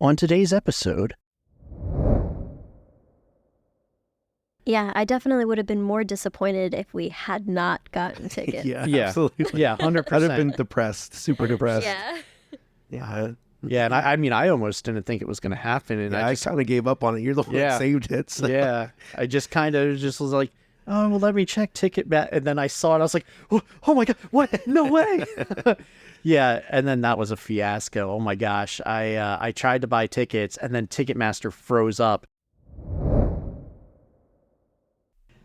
On today's episode... Yeah, I definitely would have been more disappointed if we had not gotten tickets. Yeah, Absolutely. Yeah, 100%. I'd have been depressed, super depressed. Yeah. Yeah, and I mean, I almost didn't think it was going to happen. And I kind of gave up on it. You're the one that saved it. So. Yeah, I just kind of just was like, oh, well, let me check Ticketmaster. And then I saw it. I was like, oh my God, what? No way. Yeah, and then that was a fiasco. Oh my gosh. I tried to buy tickets, and then Ticketmaster froze up.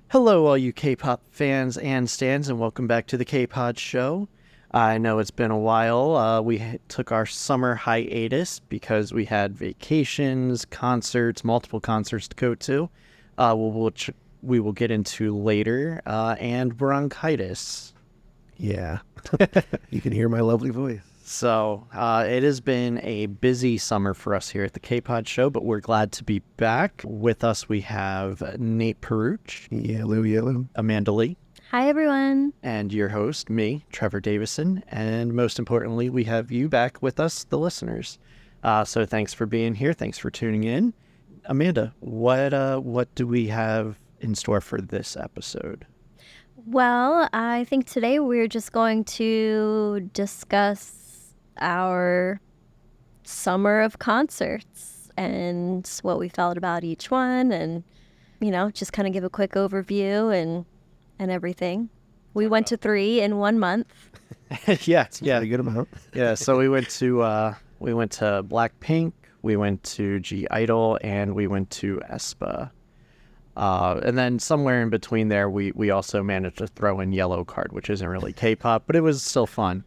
Hello, all you K-pop fans and stans, and welcome back to the K-Pod Show. I know it's been a while. We took our summer hiatus because we had vacations, concerts, multiple concerts to go to, which we will get into later, and bronchitis. Yeah. You can hear my lovely voice. So it has been a busy summer for us here at the K-Pod Show, but we're glad to be back. With us, we have Nate Peruch. Yellow. Amanda Lee. Hi, everyone. And your host, me, Trevor Davison. And most importantly, we have you back with us, the listeners. So thanks for being here. Thanks for tuning in. Amanda, what do we have in store for this episode? Well, I think today we're just going to discuss our summer of concerts and what we felt about each one, and, you know, just kind of give a quick overview and everything. We went to 3 in 1 month. Yeah, A good amount. Yeah. So we went to Blackpink, we went to G-Idol, and we went to aespa. And then somewhere in between there, we also managed to throw in Yellow Card, which isn't really K-pop, but it was still fun.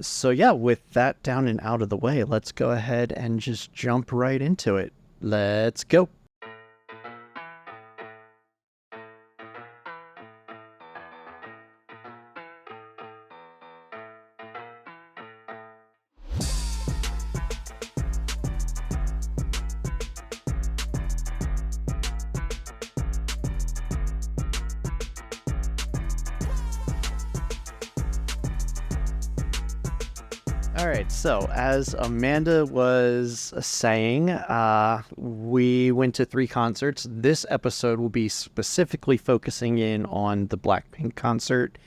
So yeah, with that down and out of the way, let's go ahead and just jump right into it. Let's go. All right, so as Amanda was saying, we went to 3 concerts. This episode will be specifically focusing in on the Blackpink concert.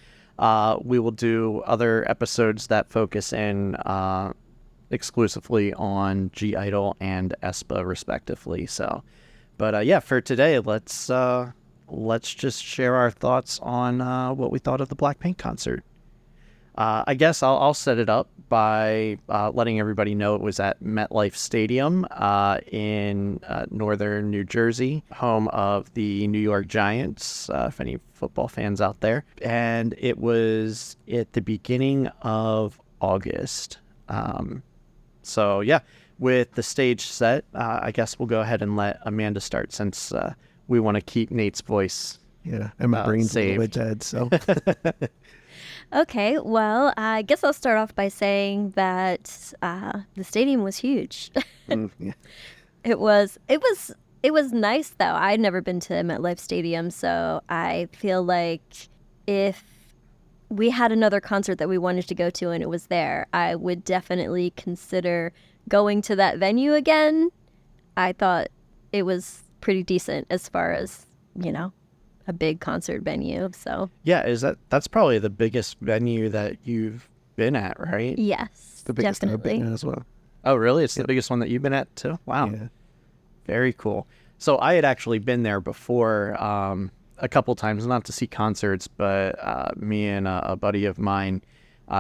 We will do other episodes that focus in exclusively on G-Idol and aespa, respectively. So, but yeah, for today, let's just share our thoughts on what we thought of the Blackpink concert. I guess I'll set it up by letting everybody know it was at MetLife Stadium in northern New Jersey, home of the New York Giants, if any football fans out there. And it was at the beginning of August. So yeah, with the stage set, I guess we'll go ahead and let Amanda start, since we want to keep Nate's voice Yeah, and my brain's saved. a little bit dead, so... Okay, well, I guess I'll start off by saying that the stadium was huge. Yeah. It was nice, though. I'd never been to MetLife Stadium, so I feel like if we had another concert that we wanted to go to and it was there, I would definitely consider going to that venue again. I thought it was pretty decent as far as, you know, a big concert venue. So Yeah, that's probably the biggest venue that you've been at, right? yes, The biggest I've definitely. been in as well. Oh, really? It's the Yep. biggest one that you've been at too? Wow. Yeah. Very cool. So I had actually been there before a couple times, not to see concerts, but me and a buddy of mine,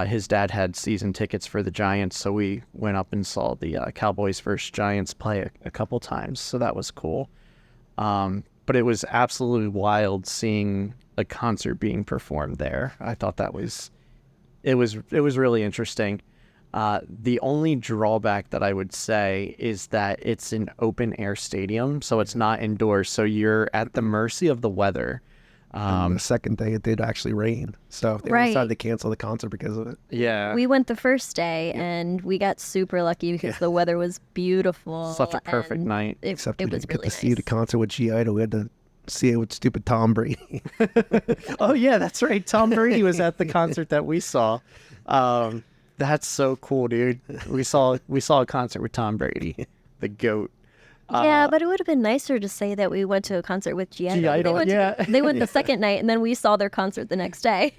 his dad had season tickets for the Giants, so we went up and saw the Cowboys versus Giants play a couple times, so that was cool. But it was absolutely wild seeing a concert being performed there. I thought it was really interesting. The only drawback that I would say is that it's an open air stadium, so it's not indoors, so you're at the mercy of the weather. The second day, it did actually rain, so they Right. decided to cancel the concert because of it. Yeah. We went the first day and we got super lucky because the weather was beautiful. Such a perfect and night. Except it we was didn't get really to see the nice. concert with G-Idol. We had to see it with stupid Tom Brady. Oh yeah, that's right. Tom Brady was at the concert that we saw. That's so cool, dude. We saw a concert with Tom Brady, the GOAT. Yeah, but it would have been nicer to say that we went to a concert with G Idol. Idol, yeah. They went the second night, and then we saw their concert the next day.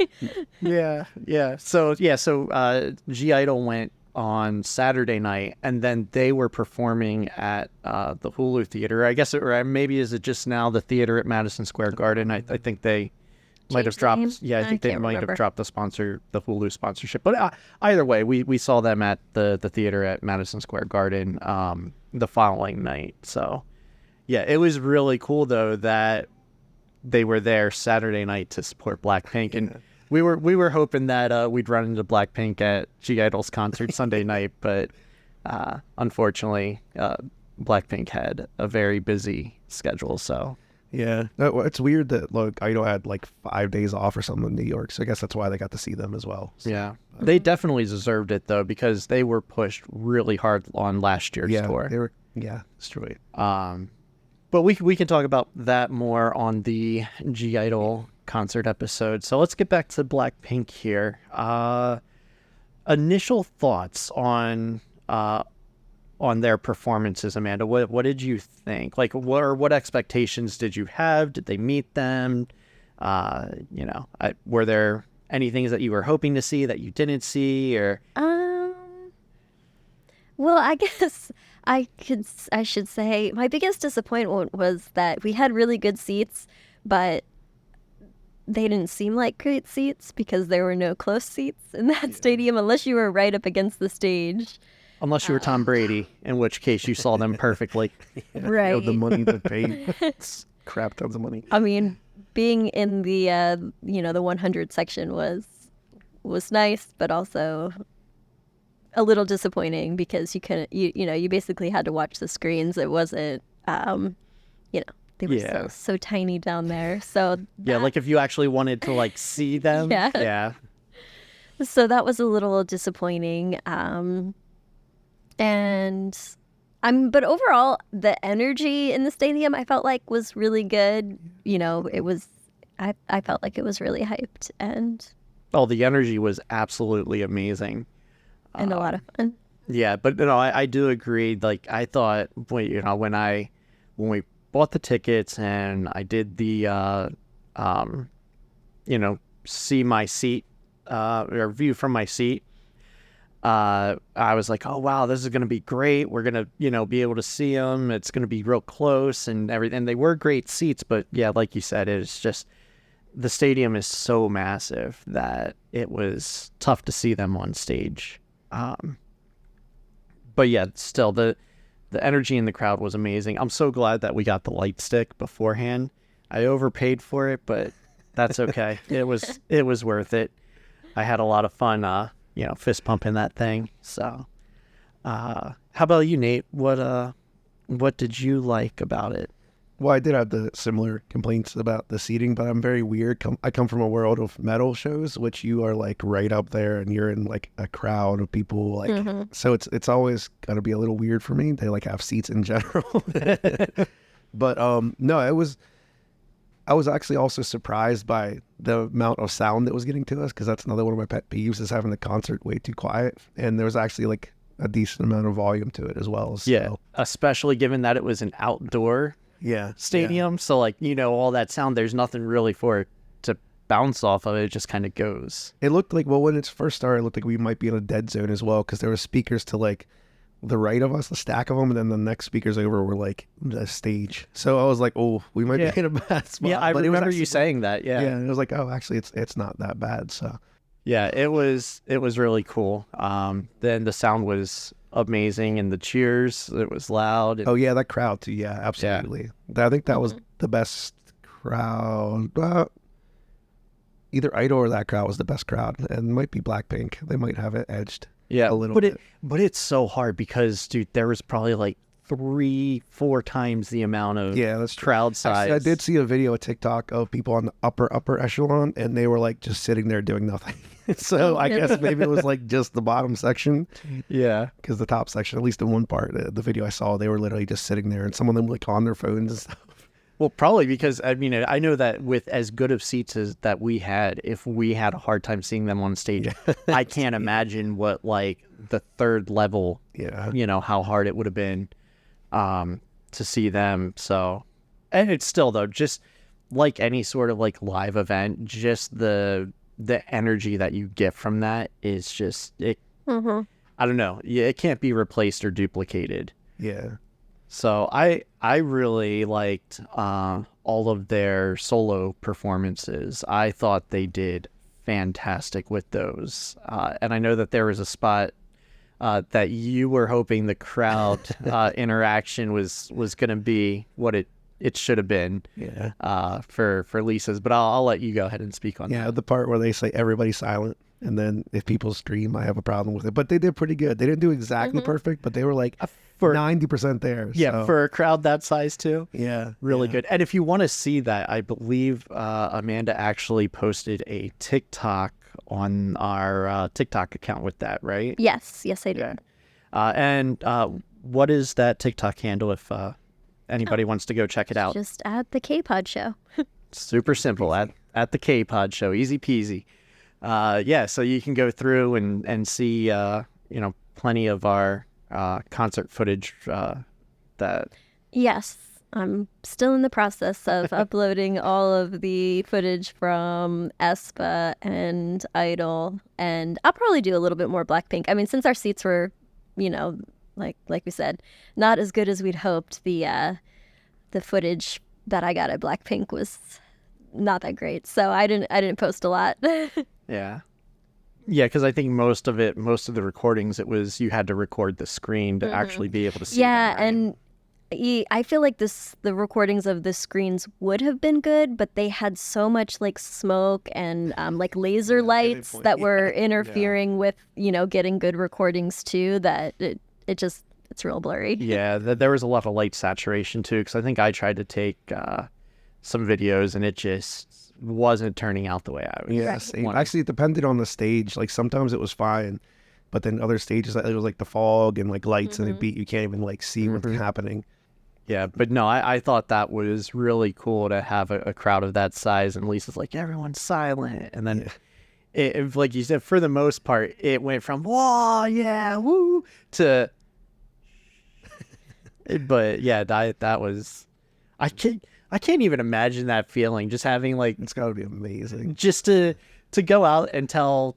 Yeah. So G Idol went on Saturday night, and then they were performing at the Hulu Theater. I guess, or maybe is it just now the theater at Madison Square Garden? I think they might have Changed the name? dropped. Yeah, I think they can't might remember. have dropped the Hulu sponsorship. But either way, we saw them at the theater at Madison Square Garden the following night. So yeah, it was really cool though that they were there Saturday night to support Blackpink, and we were hoping that we'd run into Blackpink at G Idol's concert Sunday night, but unfortunately, Blackpink had a very busy schedule. So Yeah, it's weird that like Idol had like 5 days off or something in New York, so I guess that's why they got to see them as well. So, yeah, they definitely deserved it though, because they were pushed really hard on last year's tour. they were. Yeah, it's true. But we can talk about that more on the G Idol concert episode. So let's get back to Blackpink here. Initial thoughts on their performances, Amanda. What did you think? Like, what expectations did you have? Did they meet them? Were there any things that you were hoping to see that you didn't see, or? Well, I guess I should say my biggest disappointment was that we had really good seats, but they didn't seem like great seats because there were no close seats in that stadium unless you were right up against the stage. Unless you were Tom Brady, in which case you saw them perfectly. Right. The money they paid, it's crap tons of money. I mean, being in the the 100 section was nice, but also a little disappointing because you couldn't you basically had to watch the screens. It wasn't they were so tiny down there. So Yeah, like if you actually wanted to like see them. Yeah. So that was a little disappointing. But overall, the energy in the stadium I felt like was really good. I felt like it was really hyped and the energy was absolutely amazing. a lot of fun. Yeah, but I do agree. Like I thought, when we bought the tickets and I did the, see my seat, or view from my seat, I was like, oh wow, this is gonna be great. We're gonna, be able to see them. It's gonna be real close and everything. And they were great seats, but yeah, like you said, it's just the stadium is so massive that it was tough to see them on stage. But yeah, still the energy in the crowd was amazing. I'm so glad that we got the light stick beforehand. I overpaid for it, but that's okay. It was worth it. I had a lot of fun, fist pumping that thing. So, how about you, Nate? What did you like about it? Well, I did have the similar complaints about the seating, but I'm very weird. I come from a world of metal shows, which you are like right up there, and you're in like a crowd of people. Like, so it's always gonna be a little weird for me. They like have seats in general, but no, I was actually also surprised by the amount of sound that was getting to us, because that's another one of my pet peeves is having the concert way too quiet, and there was actually like a decent amount of volume to it as well. So. Yeah, especially given that it was an outdoor stadium. So like, all that sound, there's nothing really for it to bounce off of. It just kind of goes. It looked like, well, when it first started, it looked like we might be in a dead zone as well, because there were speakers to like the right of us, a stack of them, and then the next speakers over were like the stage. So I was like, oh, we might be in a bad spot. Yeah, I but remember you saying that. Yeah. Yeah, it was like, oh, actually, it's not that bad. So yeah, it was really cool. Then the sound was amazing, and the cheers, it was loud. Oh yeah, that crowd too. Yeah, absolutely. I think that was the best crowd. Either Idol or that crowd was the best crowd, and it might be Blackpink. They might have it edged. Yeah, a little bit. But it's so hard because, dude, there was probably like 3-4 times the amount of that's true. crowd size. I did see a video of TikTok of people on the upper echelon, and they were like just sitting there doing nothing. So I guess maybe it was like just the bottom section. Yeah, because the top section, at least in one part, the video I saw, they were literally just sitting there, and some of them like on their phones and stuff. Well, probably because I mean I know that with as good of seats as that we had, if we had a hard time seeing them on stage, I can't imagine what like the third level, Yeah. how hard it would have been to see them. So, and it's still though, just like any sort of like live event, just the energy that you get from that is just it. I don't know. Yeah, it can't be replaced or duplicated. Yeah. So I really liked all of their solo performances. I thought they did fantastic with those. And I know that there was a spot that you were hoping the crowd interaction was going to be what it should have been. Yeah. For Lisa's, but I'll let you go ahead and speak on Yeah, that. the part where they say everybody's silent, and then if people scream, I have a problem with it. But they did pretty good. They didn't do exactly perfect, but they were like For 90% there. yeah, so, for a crowd that size too. yeah, Really yeah. good. And if you want to see that, I believe Amanda actually posted a TikTok on our TikTok account with that, right? Yes, I did. And what is that TikTok handle if anybody wants to go check it out? Just at the K-Pod show. Super simple at the K-Pod show, easy peasy. Yeah, so you can go through and see plenty of our concert footage that. Yes, I'm still in the process of uploading all of the footage from aespa and Idol, and I'll probably do a little bit more Blackpink. I mean, since our seats were, like we said, not as good as we'd hoped, the footage that I got at Blackpink was not that great, so I didn't post a lot. Yeah. Yeah, because I think most of the recordings, it was you had to record the screen to actually be able to see Yeah, them, right? and I feel like the recordings of the screens would have been good, but they had so much like smoke and like laser lights point. that were interfering with getting good recordings too. That it's real blurry. Yeah, there was a lot of light saturation too, because I think I tried to take some videos and it just wasn't turning out the way I was. Yeah, same. wanting. Actually, it depended on the stage. Like sometimes it was fine, but then other stages, it was like the fog and like lights and it beat. You can't even like see what's happening. Yeah, but no, I thought that was really cool to have a crowd of that size, and Lisa's like, everyone's silent, and then it, like you said, for the most part, it went from whoa, yeah, woo, to. But yeah, that was, I can't even imagine that feeling, just having like It's got to be amazing. just to go out and tell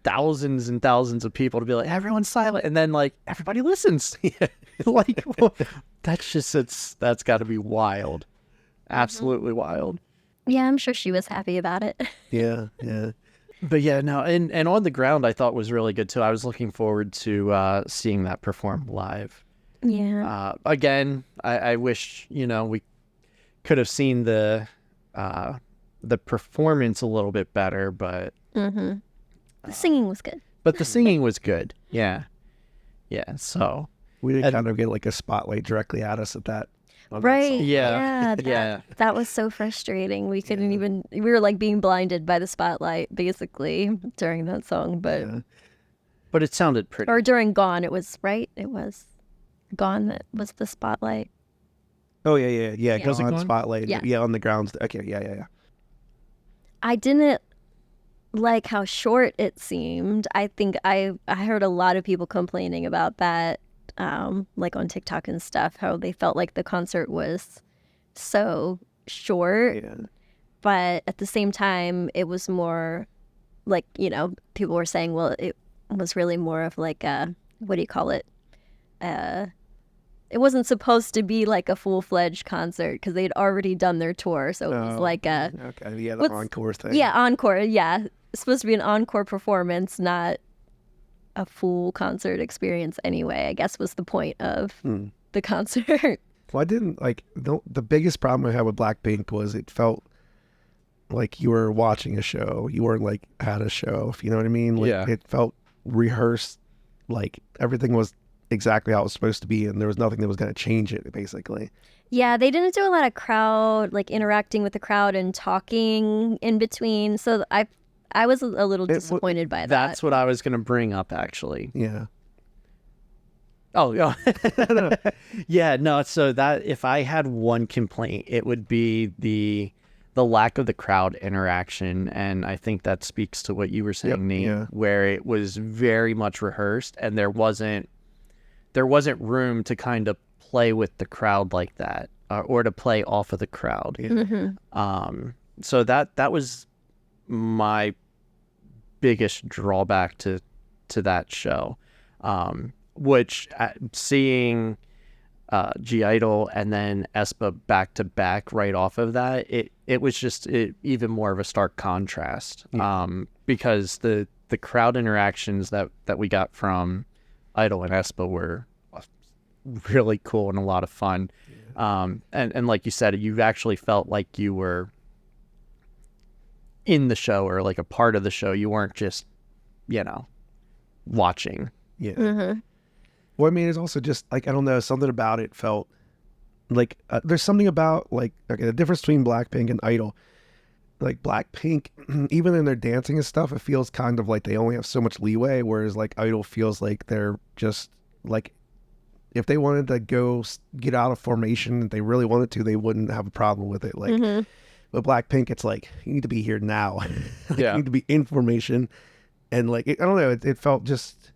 thousands and thousands of people to be like, everyone's silent, and then like everybody listens. Like that's got to be wild, absolutely wild. Yeah, I'm sure she was happy about it. Yeah, yeah. But yeah, no, and on the ground I thought was really good too. I was looking forward to seeing that perform live. Yeah. Again, I wish we could have seen the performance a little bit better, but The singing was good. the singing was good. Yeah. So We did kind of get like a spotlight directly at us at that. on that Right. song. Yeah. Yeah. That was so frustrating. We couldn't even. We were like being blinded by the spotlight, basically, during that song. But but it sounded pretty. or during Gone, it was right. It was Gone that was the spotlight. Oh yeah. Was it On gone? spotlight. Yeah. Yeah, on the grounds. Okay, yeah. I didn't like how short it seemed. I think I heard a lot of people complaining about that, like on TikTok and stuff, how they felt like the concert was so short. Yeah. But at the same time, it was more like, people were saying, well, it was really more of like what do you call it? It wasn't supposed to be like a full-fledged concert because they'd already done their tour. So it was like a, Okay, yeah, the What's- encore thing. yeah, encore. Yeah. It's supposed to be an encore performance, not a full concert experience anyway, I guess was the point of the concert. Well, I didn't like the biggest problem I had with Blackpink was it felt like you were watching a show. You weren't like at a show, if you know what I mean. Like, Yeah. It felt rehearsed. Like everything was exactly how it was supposed to be, and there was nothing that was going to change it. Basically, Yeah, they didn't do a lot of crowd, like interacting with the crowd and talking in between. So I was a little disappointed by that. That's what I was going to bring up, actually. yeah. Oh, yeah. Yeah, no, so that if I had one complaint, it would be the lack of the crowd interaction, and I think that speaks to what you were saying, Yep, Nate, yeah. where it was very much rehearsed and there wasn't room to kind of play with the crowd like that, or to play off of the crowd. So that was my biggest drawback to that show, which seeing G Idol and then Espa back to back right off of that, it was just even more of a stark contrast, because the crowd interactions that we got from Idol and Espa were really cool and a lot of fun. And like you said, you actually felt like you were in the show or like a part of the show. You weren't just, watching. Yeah. Well, I mean, it's also just like, I don't know, something about it felt like there's something about like, okay, the difference between Blackpink and Idol. Like Blackpink, even in their dancing and stuff, it feels kind of like they only have so much leeway, whereas like Idol feels like they're just like, if they wanted to go get out of formation, if they really wanted to, they wouldn't have a problem with it. Like, but Blackpink, it's like, you need to be here now. Like, Yeah. you need to be in formation. And like, I don't know, it felt just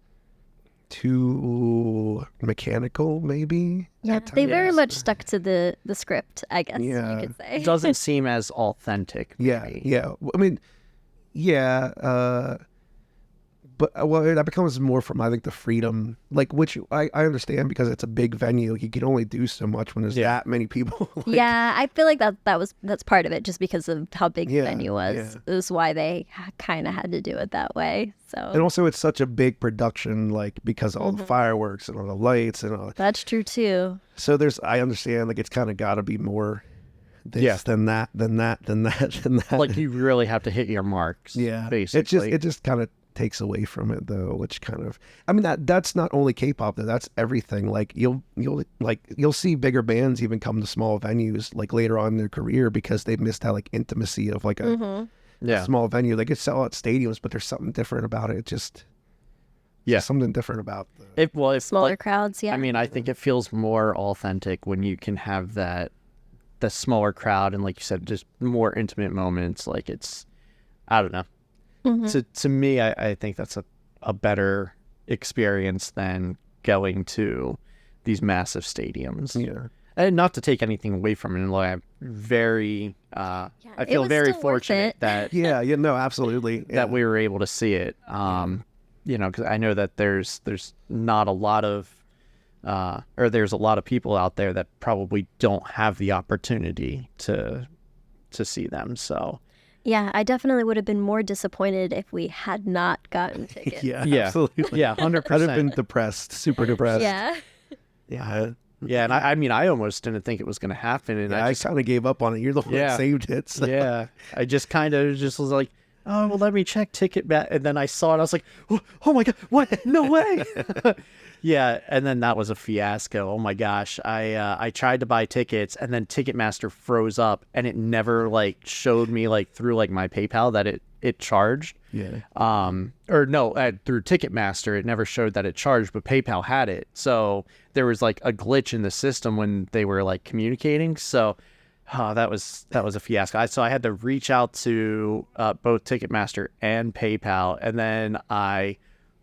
too mechanical, maybe. Yeah, they very much stuck to the script, I guess you could say. It doesn't seem as authentic. Yeah, maybe. yeah. I mean, yeah. But well, that becomes more from, I think, the freedom, like, which I understand because it's a big venue. You can only do so much when there's that many people. Like, yeah, I feel like that's part of it, just because of how big the venue was. yeah. Is why they kind of had to do it that way. So and also, it's such a big production, like, because of all the fireworks and all the lights and all. that's true too. So I understand, like, it's kind of got to be more this than that, than that, than that, than that. Like you really have to hit your marks. Yeah, basically. It just kind of takes away from it though, which kind of, I mean, that's not only K-pop though, that's everything. Like you'll see bigger bands even come to small venues like later on in their career because they've missed that like intimacy of like a small venue. They could sell out stadiums, but there's something different about it. Just something different about the Smaller crowds. Yeah, I mean, I think it feels more authentic when you can have the smaller crowd and, like you said, just more intimate moments. Like it's, I don't know. To me, I think that's a better experience than going to these massive stadiums. Yeah. And not to take anything away from it, like I'm very, I feel very fortunate that no, absolutely, that we were able to see it. Because I know that there's not a lot of, or there's a lot of people out there that probably don't have the opportunity to see them. So. Yeah, I definitely would have been more disappointed if we had not gotten tickets. yeah, absolutely. Yeah, 100%. I'd have been depressed, super depressed. Yeah. Yeah. And I mean, I almost didn't think it was going to happen. And I kind of gave up on it. You're the one that saved it. So. Yeah. I just kind of was like, oh, well, let me check Ticketmaster. And then I saw it. I was like, oh my God, what? No way. Yeah. And then that was a fiasco. Oh my gosh. I tried to buy tickets and then Ticketmaster froze up and it never like showed me like through like my PayPal that it charged. Yeah. Or no, through Ticketmaster, it never showed that it charged, but PayPal had it. So there was like a glitch in the system when they were like communicating. So that was a fiasco. So I had to reach out to both Ticketmaster and PayPal, and then I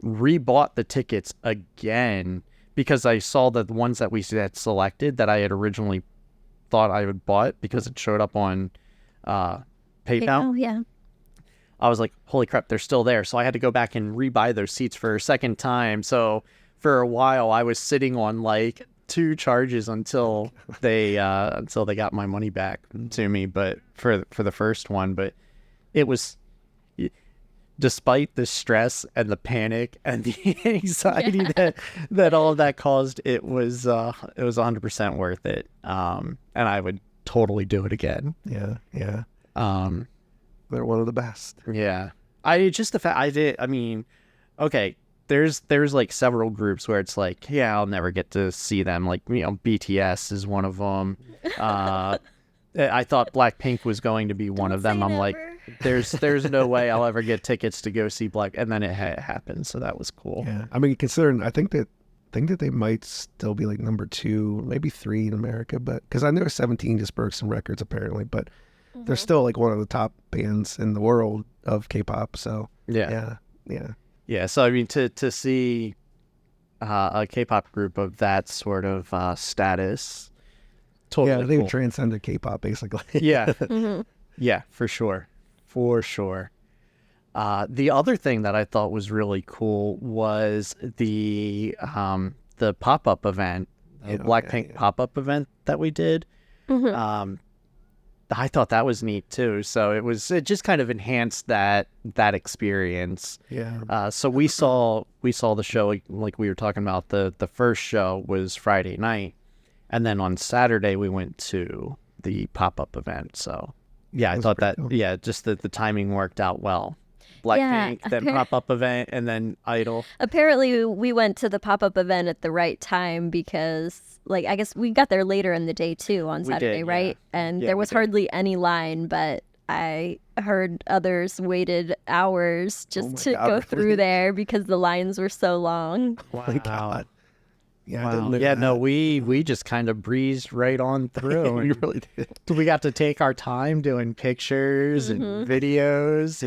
rebought the tickets again because I saw that the ones that we had selected that I had originally thought I had bought because it showed up on PayPal. Yeah. I was like, holy crap, they're still there. So I had to go back and rebuy those seats for a second time. So for a while I was sitting on like 2 charges until they got my money back to me, but for the first one. But it was, despite the stress and the panic and the anxiety that all of that caused, it was 100% worth it. And I would totally do it again. Yeah. They're one of the best. Yeah. Okay, there's like several groups where it's like, yeah, I'll never get to see them. Like, BTS is one of them. I thought Blackpink was going to be one of them. I'm like, there's no way I'll ever get tickets to go see Black. And then it happened. So that was cool. Yeah. I mean, considering, I think that think that they might still be like number 2, maybe 3 in America, but because I know 17 just broke some records apparently, but they're still like one of the top bands in the world of K-pop. So Yeah. yeah. So I mean, to see a K-pop group of that sort of status, totally Yeah, they've cool. transcended K-pop basically. Yeah. Yeah, for sure. For sure. The other thing that I thought was really cool was the pop-up event, the Yeah, Blackpink pop-up event that we did. I thought that was neat too. So it just kind of enhanced that experience. Yeah. So we saw the show, like we were talking about. The first show was Friday night, and then on Saturday we went to the pop-up event. So yeah, I thought that cool. just the timing worked out well. Yeah, Blackpink, then pop-up event, and then Idol. Apparently, we went to the pop-up event at the right time because, like, I guess we got there later in the day too on We Saturday, did, right? yeah. And Yeah, there we was did. hardly any line, but I heard others waited hours just my to God, go really? through there because the lines were so long. Oh my God. Yeah, I didn't Wow. know Yeah, that. no, we just kind of breezed right on through. You and really did. we got to take our time doing pictures and videos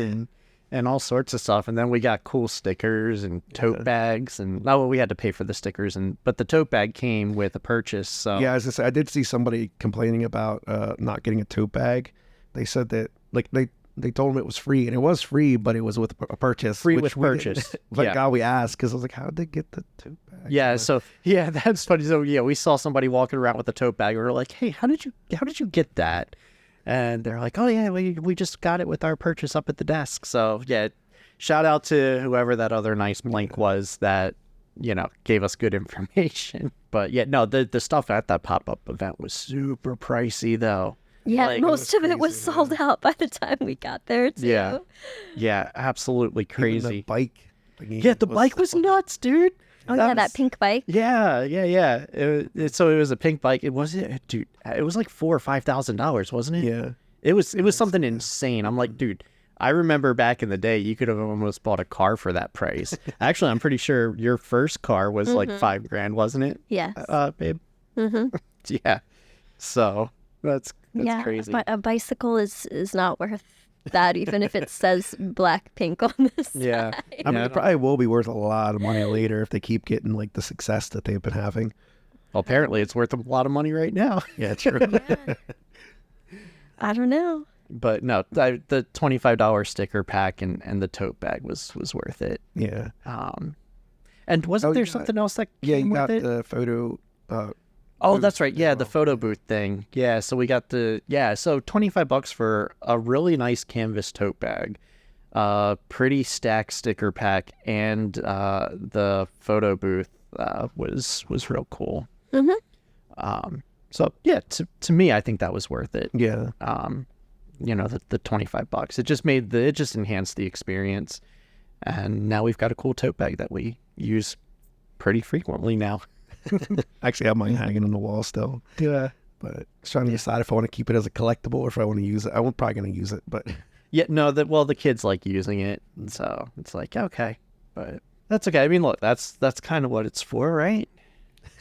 and all sorts of stuff. And then we got cool stickers and tote bags. And we had to pay for the stickers, but the tote bag came with a purchase. So Yeah, as I said, I did see somebody complaining about not getting a tote bag. They said that like they told them it was free, and it was free, but it was with a purchase. Free which with we didn't- purchase. Thank Yeah. God we asked, because I was like, how did they get the tote bag? Yeah, so yeah, that's funny. So yeah, we saw somebody walking around with a tote bag. We were like, "Hey, how did you get that?" And they're like, "Oh yeah, we just got it with our purchase up at the desk." So yeah, shout out to whoever that other nice blank was that gave us good information. But yeah, no, the stuff at that pop-up event was super pricey though. Yeah, Like, most of it was crazy, sold out by the time we got there too. Yeah, absolutely Even crazy. the bike. thingy Yeah, the bike was nuts, dude. Oh yeah, that was- pink bike. Yeah. So it was a pink bike. It was dude. It was like $4,000 or $5,000, wasn't it? Yeah. It was something insane. I'm like, dude. I remember back in the day, you could have almost bought a car for that price. Actually, I'm pretty sure your first car was like $5,000, wasn't it? Yes. Babe. Yeah. So that's yeah, crazy. but a bicycle is not worth that, even if it says Blackpink on this. Yeah. I mean, Yeah. it probably will be worth a lot of money later if they keep getting like the success that they've been having. Well, apparently, it's worth a lot of money right now. Yeah, true. I don't know. But no, the $25 sticker pack and the tote bag was worth it. Yeah. And wasn't Oh, there yeah. something else that Yeah, came you got with it? the photo. Oh, booth that's right. as Yeah, the well. photo booth thing. Yeah, so we got so $25 for a really nice canvas tote bag, pretty stacked sticker pack, and the photo booth was real cool. So yeah, to me, I think that was worth it. Yeah. The $25. It just enhanced the experience, and now we've got a cool tote bag that we use pretty frequently now. Actually, I have mine hanging on the wall still. Yeah. But I was trying to decide if I want to keep it as a collectible or if I want to use it. I'm probably going to use it, but Yeah, no, the kids like using it, and so it's like, okay, but that's okay. I mean, look, that's kind of what it's for, right?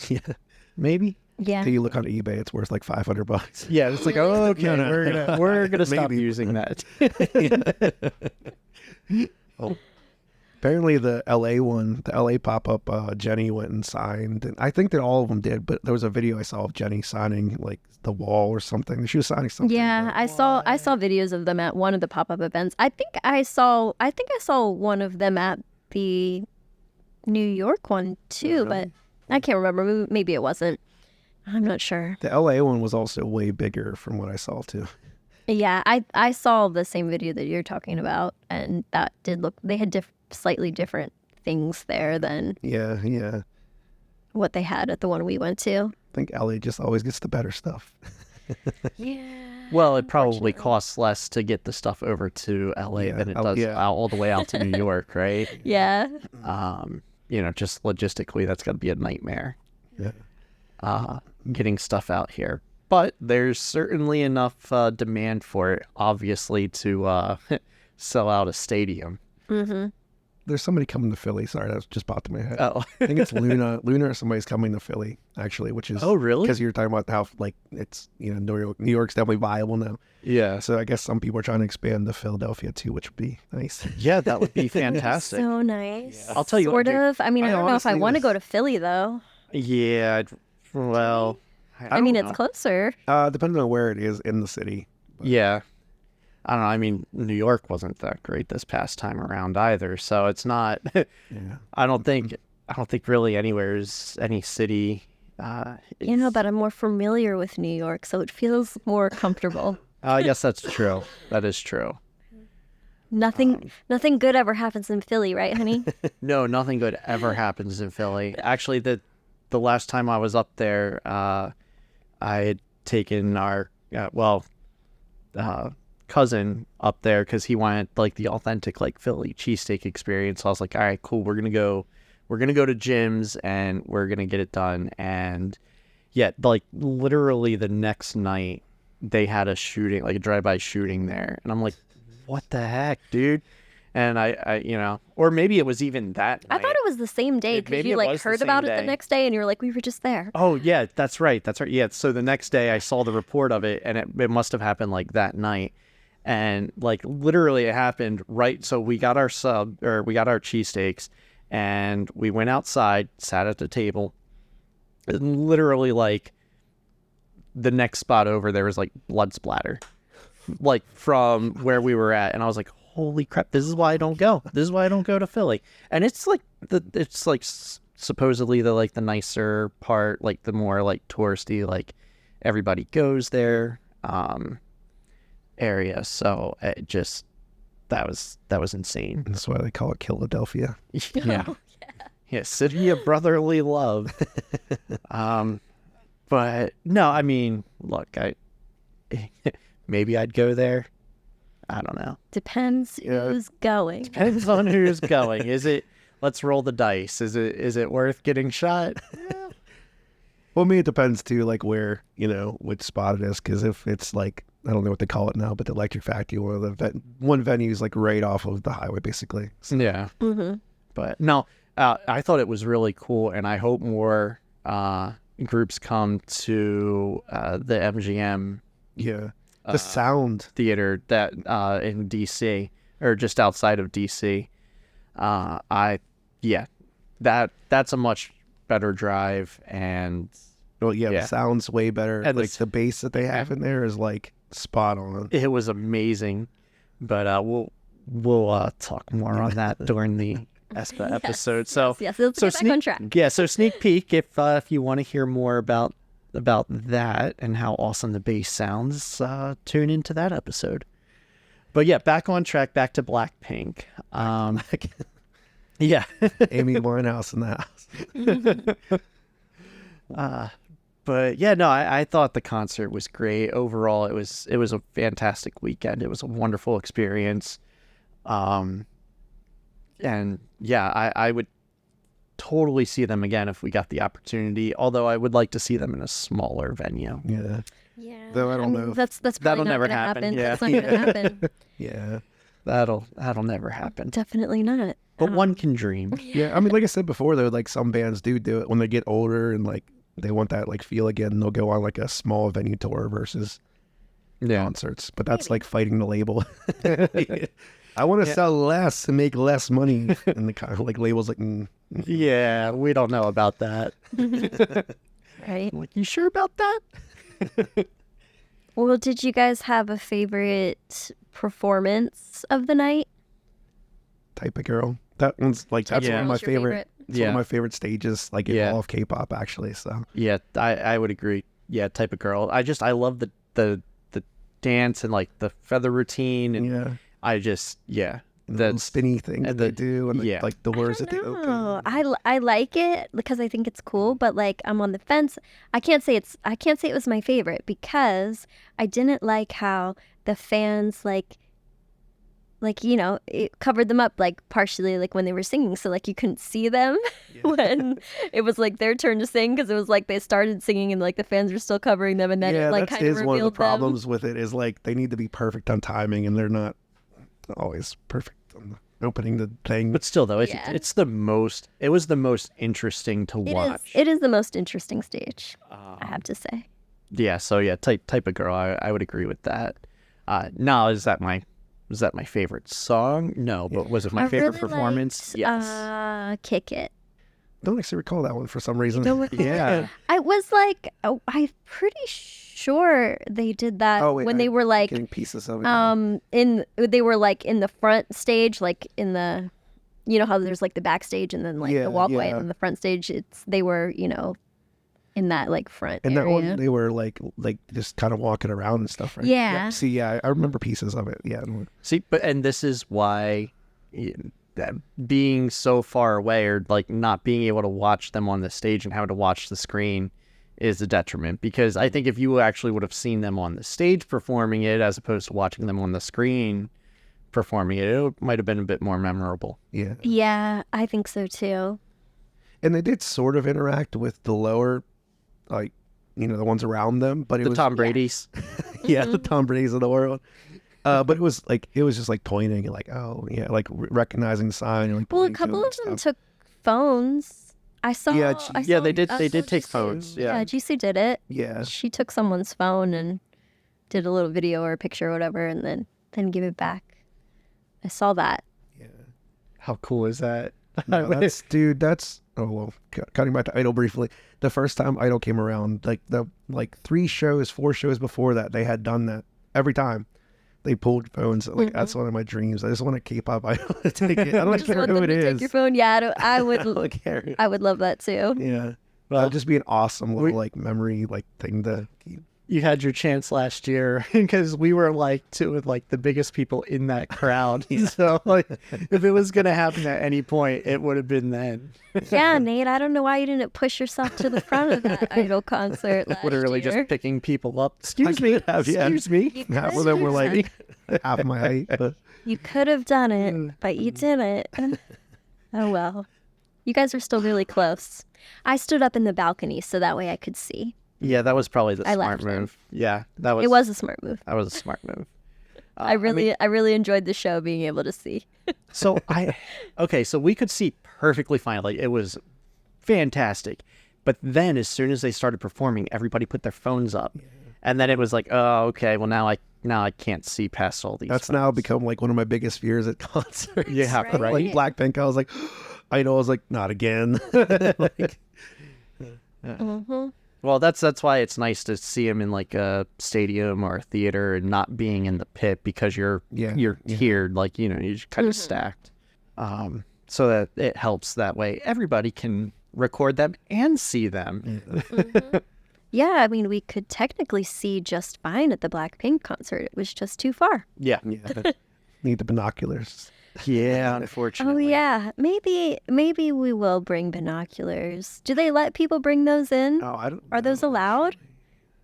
yeah. Maybe. Yeah. Until you look on eBay, it's worth like $500. Yeah, it's like, oh, okay, No, no. we're gonna stop Maybe. using that. Oh. Apparently the LA one, the LA pop-up, Jenny went and signed. And I think that all of them did, but there was a video I saw of Jenny signing like the wall or something. She was signing something. Yeah, I saw videos of them at one of the pop-up events. I think I saw one of them at the New York one too, but I can't remember. Maybe it wasn't. I'm not sure. The LA one was also way bigger from what I saw too. Yeah, I saw the same video that you're talking about, and that did look. They had slightly different things there than Yeah, yeah. what they had at the one we went to. I think LA just always gets the better stuff. Yeah. Well, it probably costs less to get the stuff over to LA Yeah, than it oh, does yeah. all the way out to New York, right? Yeah. Just logistically, that's got to be a nightmare. Yeah. Getting stuff out here. But there's certainly enough demand for it, obviously, to sell out a stadium. Mm-hmm. there's somebody coming to Philly. Sorry, that just popped in my head. Oh. I think it's Luna. Luna or somebody's coming to Philly, actually, which is... Oh, really? Because you're talking about how, like, it's, New York's definitely viable now. Yeah. So I guess some people are trying to expand to Philadelphia, too, which would be nice. Yeah, that would be fantastic. So nice. I'll tell you what, Sort dude, of. I mean, I don't know if I honestly want to was- go to Philly, though. Yeah, well, I mean, don't it's know. closer. Depending on where it is in the city. Yeah. I don't know. I mean, New York wasn't that great this past time around either, so it's not. Yeah. I don't think really anywhere is any city. But I'm more familiar with New York, so it feels more comfortable. I guess that's true. That is true. Nothing good ever happens in Philly, right, honey? No, nothing good ever happens in Philly. Actually, the last time I was up there, I had taken our cousin up there because he wanted like the authentic like Philly cheesesteak experience. So I was like, all right, cool. We're gonna go to Jim's and we're gonna get it done. And yeah, like literally the next night they had a shooting, like a drive-by shooting there, and I'm like, what the heck, dude? And I or maybe it was even that I night. thought it was the same day because Maybe you it like was the heard same about it day. the next day and you were like, we were just there. Oh yeah, that's right. Yeah. So the next day I saw the report of it, and it must have happened like that night, and like literally it happened right. So we got our cheesesteaks, and we went outside, sat at the table, and literally like the next spot over there was like blood splatter, like from where we were at, and I was like, holy crap, this is why I don't go. This is why I don't go to Philly. And it's like supposedly the nicer part, like the more like touristy, like everybody goes there area. So it just that was insane. That's why they call it Philadelphia. Yeah. Yeah, city of brotherly love. But no, I mean, look, maybe I'd go there. I don't know. Depends who's going. Depends on who's going. Let's roll the dice. Is it worth getting shot? Well, I mean, it depends too, like where, which spot it is. Because if it's like, I don't know what they call it now, but the Electric Factory, one venue is like right off of the highway, basically. So, Yeah. Mm-hmm. But no, I thought it was really cool, and I hope more groups come to the MGM yeah. The sound. theater that in DC or just outside of DC. That's a much better drive, and Well, yeah, Yeah. the sound's way better. And like the bass that they have in there is like spot on. it was amazing. But we'll talk more on that during the ESPA episode. So Yes, let's get back on track. Yeah, so sneak peek if you want to hear more about that and how awesome the bass sounds, tune into that episode. But yeah, back on track, back to Blackpink. Yeah. Amy Winehouse in the house. But yeah, no, I thought the concert was great. Overall, it was a fantastic weekend. It was a wonderful experience. And yeah, I would totally see them again if we got the opportunity. Although I would like to see them in a smaller venue. Yeah. Yeah. Though I don't know. That's That'll probably not never gonna happen. happen. Yeah. That's not gonna happen. Yeah. That'll never happen. Definitely not. But one can dream. Yeah. I mean, like I said before, though, like some bands do it when they get older and like they want that like feel again. They'll go on like a small venue tour versus concerts. But that's like fighting the label. I want to sell less and make less money. And the kind of like labels like, Yeah, we don't know about that. Right. Like, you sure about that? Well, did you guys have a favorite performance of the night? Type of Girl. That one's like that's Yeah. one of my What's your favorite. It's one Yeah. of my favorite stages, like in Yeah. all of K-pop, actually. So Yeah, I would agree. Yeah, Type of Girl. I love the dance and like the feather routine, and yeah, the the spinny thing that and they the- do, and yeah. like doors that they Oh, open. I like it because I think it's cool, but like I'm on the fence. I can't say it was my favorite because I didn't like how the fans like it covered them up like partially like when they were singing, so like you couldn't see them when it was like their turn to sing because it was like they started singing and like the fans were still covering them, and then Yeah, it like that's kind of one of the revealed them. problems with it is like they need to be perfect on timing, and they're not always perfect on opening the thing. But still, though, Yeah. it was the most interesting to watch. It is the most interesting stage, I have to say. Yeah, so yeah, type of girl, I would agree with that. Now, is that my favorite song? No, but was it my I favorite really performance? liked, Yes. Kick It. Don't actually recall that one for some reason. Don't recall Yeah. I was like, I'm pretty sure they did that Oh, wait, when they were like, Getting pieces of it. they were like in the front stage, like in the, you know how there's like the backstage and then like Yeah, the walkway yeah. and the front stage. They were, in that like front And that area. one, they were like just kind of walking around and stuff, right? Yeah. Yep. See, yeah, I remember pieces of it. Yeah. See, and this is why that being so far away or like not being able to watch them on the stage and having to watch the screen is a detriment, because I think if you actually would have seen them on the stage performing it as opposed to watching them on the screen performing it might have been a bit more memorable. Yeah. Yeah, I think so too. And they did sort of interact with the lower, like, the ones around them, but it The was Tom Brady's. yeah, the Tom Brady's of the world. But it was just like pointing and like, oh yeah, like recognizing the sign. And, like, Well, a pointing to couple it of and them stuff. took phones. I saw. Yeah, I Yeah, saw- they did. I They saw did take GC. phones. Yeah, Yeah. GC did it. Yeah. She took someone's phone and did a little video or a picture or whatever, and then give it back. I saw that. How cool is that? No, that's oh well. Cutting back to Idol briefly, the first time Idol came around, like the 4 shows before that, they had done that every time. They pulled phones. Like that's one of my dreams. I just want to K-pop Idol to take it. I don't Just care want who them it to is. take your phone. Yeah, I would. I don't care. I would love that too. Yeah. Well, That'd just be an awesome little like memory thing to keep. you had your chance last year because we were like two of like the biggest people in that crowd. So like, if it was gonna happen at any point, it would have been then. Yeah, Nate. I don't know why you didn't push yourself to the front of that Idol concert last Literally year. just picking people up. Excuse me. have, yeah. Excuse me. You Half could of them were have like half my height. But You could have done it, but you didn't. Oh well. You guys are still really close. I stood up in the balcony so that way I could see. Yeah, that was probably the I smart left him. move. Yeah, that was. It was a smart move. That was a smart move. I really enjoyed the show being able to see. So so we could see perfectly fine. Like it was fantastic. But then as soon as they started performing, everybody put their phones up. And then it was like, oh, okay, well now I can't see past all these. that's now become like one of my biggest fears at concerts. Yeah, Right. Like Blackpink, I was like, Idol, I was like, not again. Like, Well, that's why it's nice to see him in like a stadium or a theater and not being in the pit, because you're tiered, like you're just kind of stacked. So that it helps that way. Everybody can record them and see them. Yeah, I mean, we could technically see just fine at the Blackpink concert. It was just too far. Yeah. yeah. Need the binoculars. Yeah, Oh unfortunately. yeah, maybe we will bring binoculars. Do they let people bring those in? Oh, I don't. Are those allowed?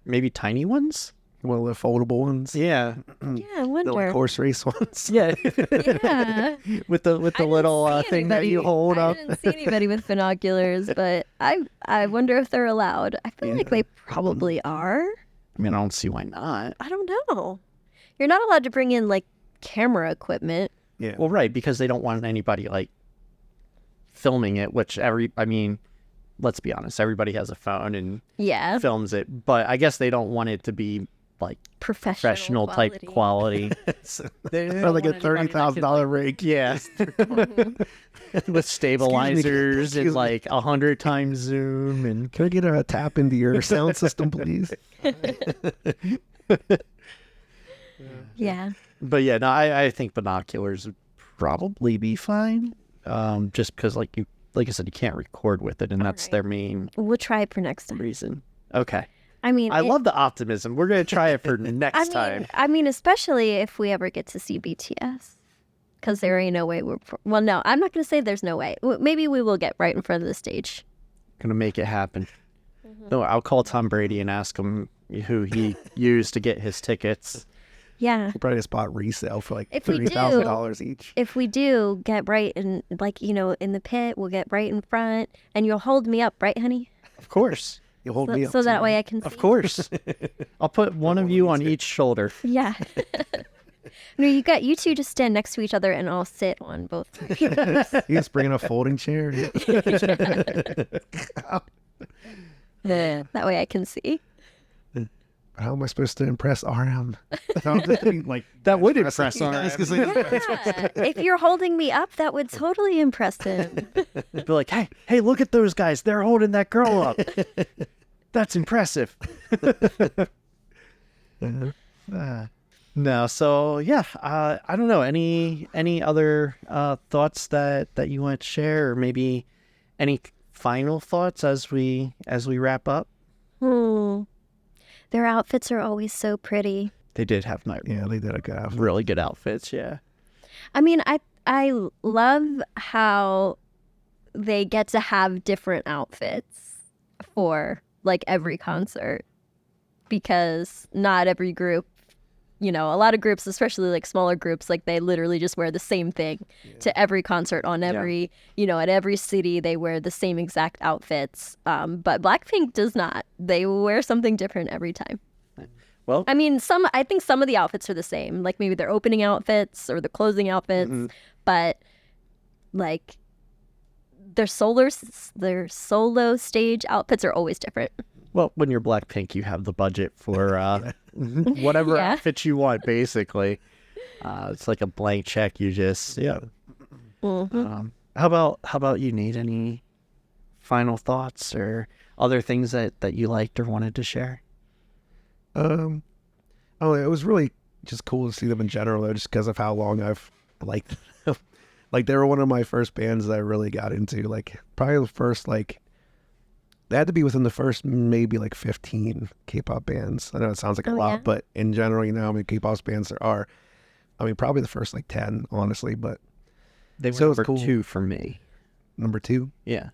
Maybe tiny ones? Well, the foldable ones. Yeah. Yeah, I The like wonder. horse race ones. Yeah. Yeah. with the little thing that you hold I up. didn't see anybody with binoculars, but I wonder if they're allowed. I feel like they probably are. I mean, I don't see why not. I don't know. You're not allowed to bring in like camera equipment. Yeah. Well, right, because they don't want anybody like filming it, which let's be honest, everybody has a phone and Yeah, films it, but I guess they don't want it to be like professional type quality. Or like a $30,000 rig. Yeah. With stabilizers and Excuse me. like 100 times zoom and Can I get a tap into your sound system, please? Yeah. but yeah, no, I think binoculars would probably be fine. Just because like I said, you can't record with it, and that's Alright. their main We'll try it for next time. reason. Okay. I mean, I love the optimism. We're gonna try it for next time. I mean, especially if we ever get to see BTS, because there ain't no way well, no, I'm not gonna say there's no way. Maybe we will get right in front of the stage. Gonna make it happen. No, I'll call Tom Brady and ask him who he used to get his tickets. Yeah. Probably a spot resale for like If we do- $30,000 each. If we do get right in, like, in the pit, we'll get right in front, and you'll hold me up, right, honey? Of course. You hold me up. So that too. way I can see. Of course. I'll put one of you on each shoulder. Yeah. No, you two just stand next to each other and I'll sit on both. You just bring in a folding chair. That way I can see. How am I supposed to impress RM? I'm just being, like, That would impressing impress you RM. guys 'cause Yeah, if you're holding me up, that would totally impress him. Be like, hey, look at those guys. They're holding that girl up. That's impressive. No, so yeah, I don't know. Any other thoughts that you want to share, or maybe any final thoughts as we wrap up? Their outfits are always so pretty. They did have Yeah, they did a good outfit. really good outfits. Yeah. I mean, I love how they get to have different outfits for like every concert, because not every group, a lot of groups, especially like smaller groups, like they literally just wear the same thing to every concert on every, at every city they wear the same exact outfits. But Blackpink does not. They wear something different every time. Well, I mean, I think some of the outfits are the same, like maybe their opening outfits or the closing outfits, but like their solo stage outfits are always different. well, when you're Blackpink, you have the budget for whatever Yeah. outfit you want, basically. It's like a blank check. You just How about you? Need any final thoughts or other things that you liked or wanted to share? Oh, it was really just cool to see them in general, though, just because of how long I've liked them. Like, they were one of my first bands that I really got into. Like, probably the first, like, they had to be within the first maybe like 15 K-pop bands. I know it sounds like a lot, yeah. but in general, how many K-pop bands there are. I mean, probably the first like 10, honestly, but They were So it's number cool. 2 for me. number 2. Yeah.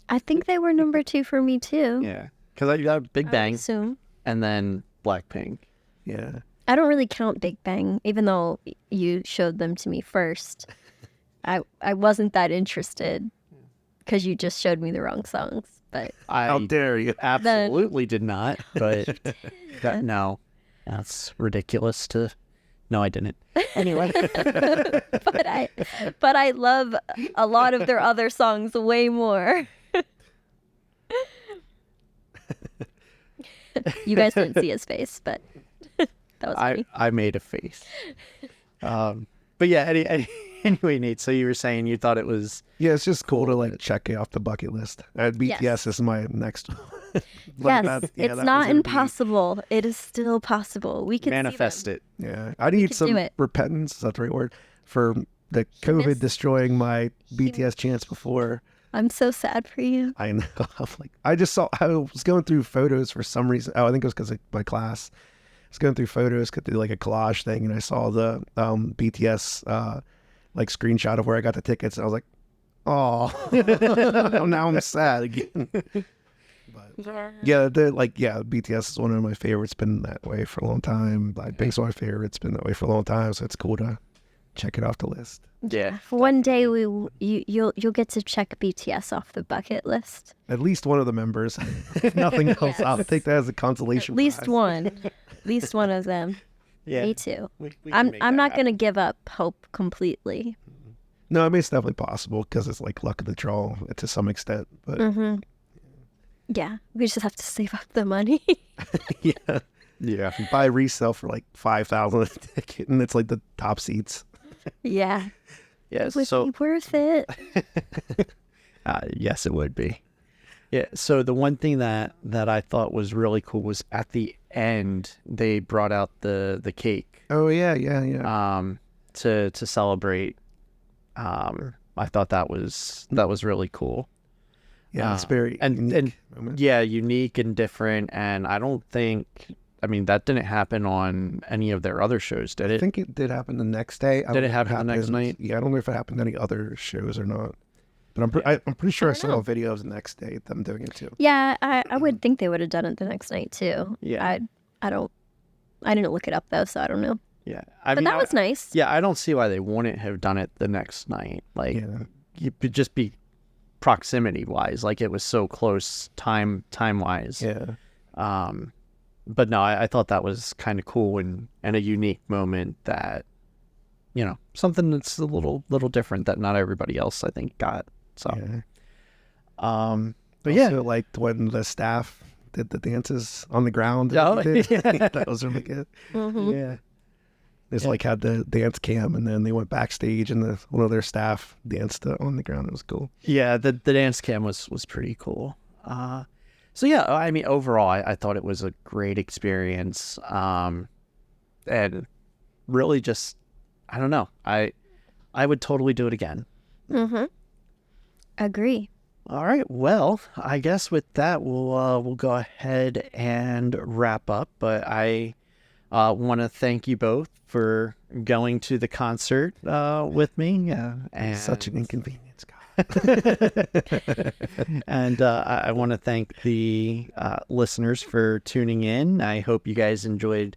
I think they were number 2 for me too. Yeah. Because I got Big I would Bang assume. and then Blackpink. Yeah. I don't really count Big Bang, even though you showed them to me first. I wasn't that interested because you just showed me the wrong songs. But How I dare you? absolutely did not, but no, that's ridiculous to... No, I didn't. Anyway. but I love a lot of their other songs way more. You guys didn't see his face, but that was funny. I made a face. But yeah, anyway, Nate, so you were saying you thought it was... Yeah, it's just cool to like check it off the bucket list. BTS Yes. is my next one. Yes, it's not impossible. It is still possible. We can manifest see them. it. Yeah, I need can some do it. repentance. Is that the right word? For the COVID miss- destroying my BTS chance before. I'm so sad for you. I know. I'm like, I was going through photos for some reason. Oh, I think it was because of my class. I was going through photos, could do like a collage thing, and I saw the BTS like screenshot of where I got the tickets, and I was like, oh, now I'm sad again. Yeah, BTS is one of my favorites. Been that way for a long time. Blackpink's one of my favorites. Been that way for a long time. So it's cool to check it off the list. Yeah. One day you'll get to check BTS off the bucket list. At least one of the members. If nothing else, I'll take that as a consolation. At least prize. one. At least one of them. Yeah. Me too. We can I'm make that not happen. gonna give up hope completely. No, I mean it's definitely possible because it's like luck of the draw to some extent. But Yeah, we just have to save up the money. yeah, you buy resale for like $5,000 a ticket, and it's like the top seats. Yeah, Yeah. it would So be worth it. yes, it would be. Yeah. So the one thing that I thought was really cool was at the end they brought out the cake Oh yeah. to celebrate. I thought that was really cool. Yeah, it's very and unique moment. yeah, unique and different. And I don't think, I mean, that didn't happen on any of their other shows, did I it? think it did happen the next day. I Did don't it know if happen the next happened- night? Yeah, I don't know if it happened to any other shows or not. But I'm pretty sure I saw a video of the next day them doing it too. Yeah, I would think they would have done it the next night too. Yeah. I didn't look it up though, so I don't know. Yeah. But that was nice. Yeah, I don't see why they wouldn't have done it the next night. Like, Yeah. it would just be proximity wise, like it was so close time wise. Yeah. But no, I thought that was kind of cool and a unique moment that something that's a little different that not everybody else I think got. So, Yeah. but yeah, Also liked when the staff did the dances on the ground. Oh, That you did. yeah. That was really good. yeah, It's Yeah. like had the dance cam, and then they went backstage, and one of their staff danced on the ground. It was cool. yeah. The dance cam was pretty cool. So yeah, I mean, overall, I thought it was a great experience. And really just, I don't know. I would totally do it again. Agree. All right. Well, I guess with that, we'll go ahead and wrap up. But I want to thank you both for going to the concert with me. And Such an inconvenience, God. and I want to thank the listeners for tuning in. I hope you guys enjoyed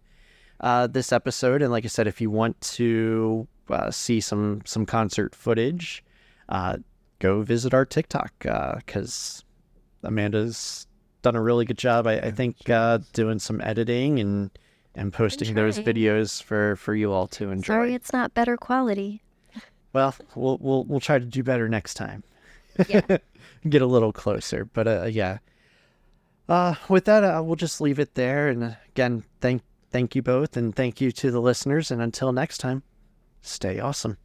this episode. And like I said, if you want to see some concert footage, go visit our TikTok because Amanda's done a really good job. I think doing some editing and posting those trying. videos for you all to enjoy. Sorry, it's not better quality. Well, we'll try to do better next time. Yeah. Get a little closer, but yeah. With that, we'll just leave it there. And again, thank you both, and thank you to the listeners. And until next time, stay awesome.